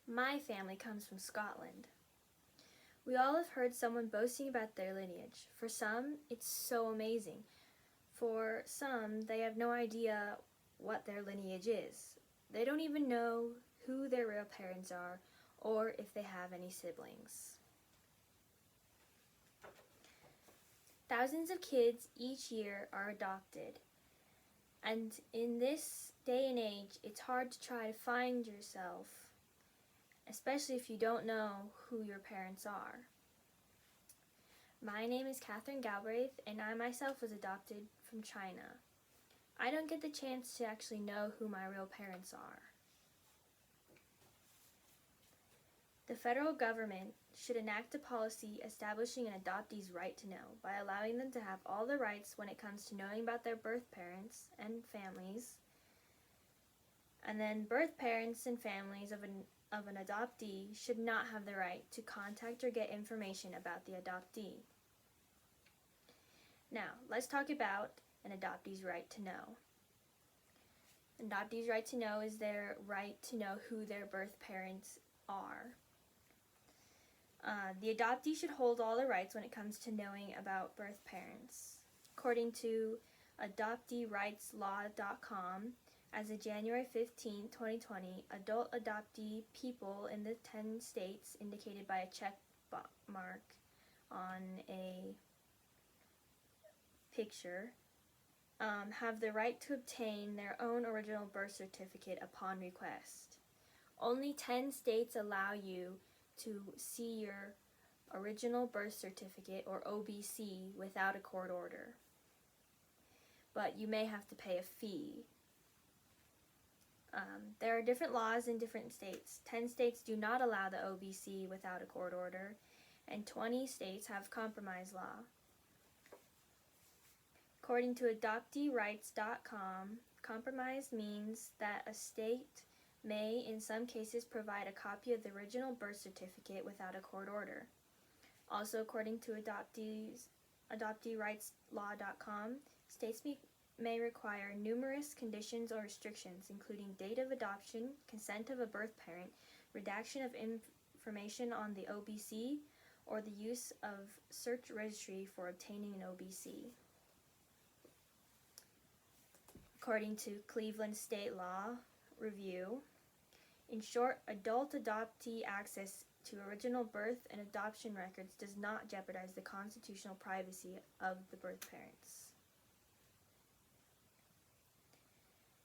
My family comes from Scotland. We all have heard someone boasting about their lineage. For some, it's so amazing. For some, they have no idea what their lineage is. They don't even know who their real parents are or if they have any siblings. Thousands of kids each year are adopted. And in this day and age, it's hard to try to find yourself, especially if you don't know who your parents are. My name is Catherine Galbraith, and I myself was adopted from China. I don't get the chance to actually know who my real parents are. The federal government should enact a policy establishing an adoptee's right to know by allowing them to have all the rights when it comes to knowing about their birth parents and families. And then birth parents and families of an adoptee should not have the right to contact or get information about the adoptee. Now, let's talk about an adoptee's right to know. An adoptee's right to know is their right to know who their birth parents are. The adoptee should hold all the rights when it comes to knowing about birth parents. According to adopteerightslaw.com, as of January 15, 2020, adult adoptee people in the 10 states indicated by a check mark on a picture have the right to obtain their own original birth certificate upon request. Only 10 states allow you to see your original birth certificate, or OBC, without a court order. But you may have to pay a fee. There are different laws in different states. 10 states do not allow the OBC without a court order, and 20 states have compromise law. According to adopteerights.com, compromise means that a state may, in some cases, provide a copy of the original birth certificate without a court order. Also, according to adopteerightslaw.com, states may require numerous conditions or restrictions, including date of adoption, consent of a birth parent, redaction of information on the OBC, or the use of search registry for obtaining an OBC. According to Cleveland State Law Review, in short, adult adoptee access to original birth and adoption records does not jeopardize the constitutional privacy of the birth parents.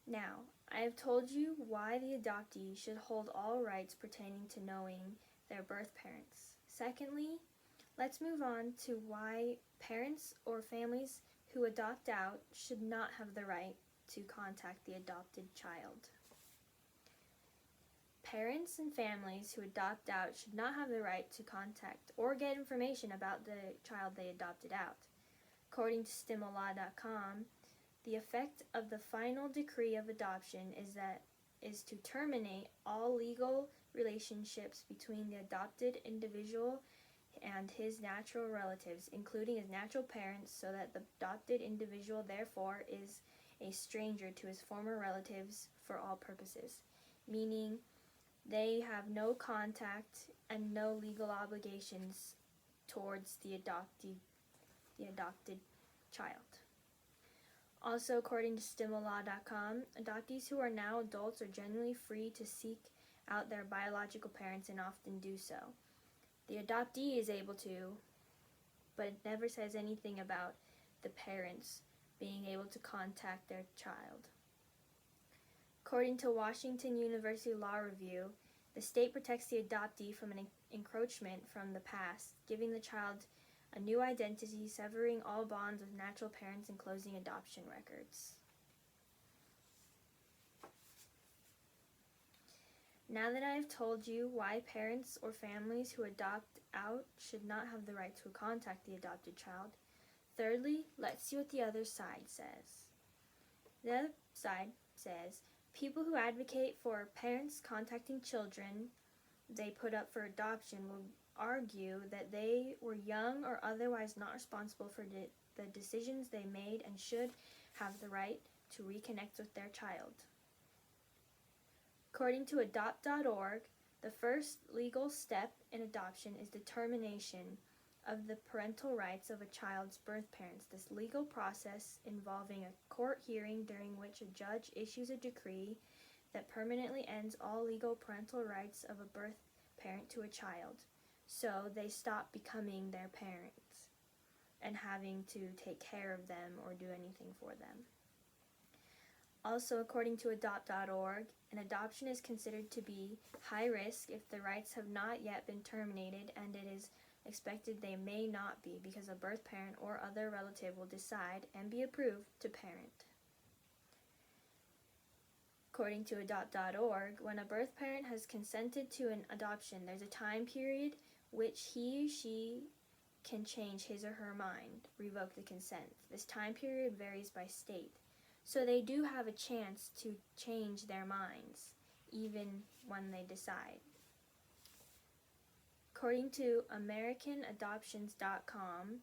Now, I have told you why the adoptee should hold all rights pertaining to knowing their birth parents. Secondly, let's move on to why parents or families who adopt out should not have the right to contact the adopted child. Parents and families who adopt out should not have the right to contact or get information about the child they adopted out. According to stimulaw.com, the effect of the final decree of adoption is to terminate all legal relationships between the adopted individual and his natural relatives, including his natural parents, so that the adopted individual therefore is a stranger to his former relatives for all purposes, meaning they have no contact and no legal obligations towards the adopted child. Also, according to stimulaw.com, adoptees who are now adults are generally free to seek out their biological parents and often do so. The adoptee is able to, but it never says anything about the parents being able to contact their child. According to Washington University Law Review, the state protects the adoptee from an encroachment from the past, giving the child a new identity, severing all bonds with natural parents, and closing adoption records. Now that I have told you why parents or families who adopt out should not have the right to contact the adopted child, thirdly, let's see what the other side says. The other side says, people who advocate for parents contacting children they put up for adoption will argue that they were young or otherwise not responsible for the decisions they made and should have the right to reconnect with their child. According to adopt.org, The first legal step in adoption is determination of the parental rights of a child's birth parents. This legal process involving a court hearing during which a judge issues a decree that permanently ends all legal parental rights of a birth parent to a child, so they stop becoming their parents and having to take care of them or do anything for them. Also, according to adopt.org, an adoption is considered to be high risk if the rights have not yet been terminated, and it is expected they may not be because a birth parent or other relative will decide and be approved to parent. According to adopt.org, when a birth parent has consented to an adoption, there's a time period which he or she can change his or her mind, revoke the consent. This time period varies by state, so they do have a chance to change their minds, even when they decide. According to AmericanAdoptions.com,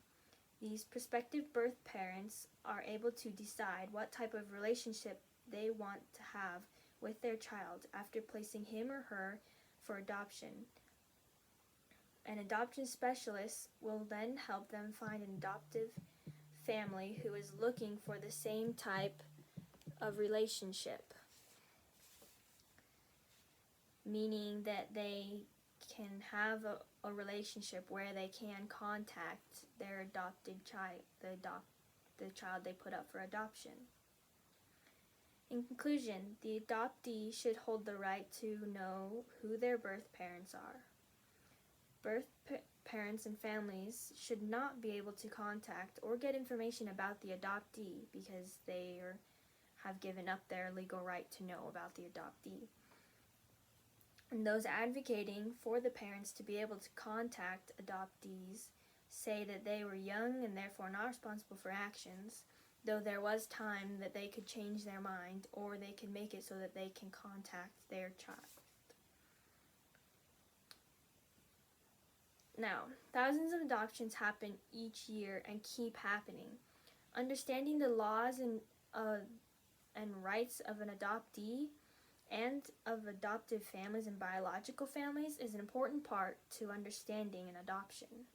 these prospective birth parents are able to decide what type of relationship they want to have with their child after placing him or her for adoption. An adoption specialist will then help them find an adoptive family who is looking for the same type of relationship, meaning that they can have a relationship where they can contact their adopted child, the child they put up for adoption. In conclusion, the adoptee should hold the right to know who their birth parents are. Parents and families should not be able to contact or get information about the adoptee because they have given up their legal right to know about the adoptee. And those advocating for the parents to be able to contact adoptees say that they were young and therefore not responsible for actions, though there was time that they could change their mind or they could make it so that they can contact their child. Now, thousands of adoptions happen each year and keep happening. Understanding the laws and rights of an adoptee and of adoptive families and biological families is an important part to understanding an adoption.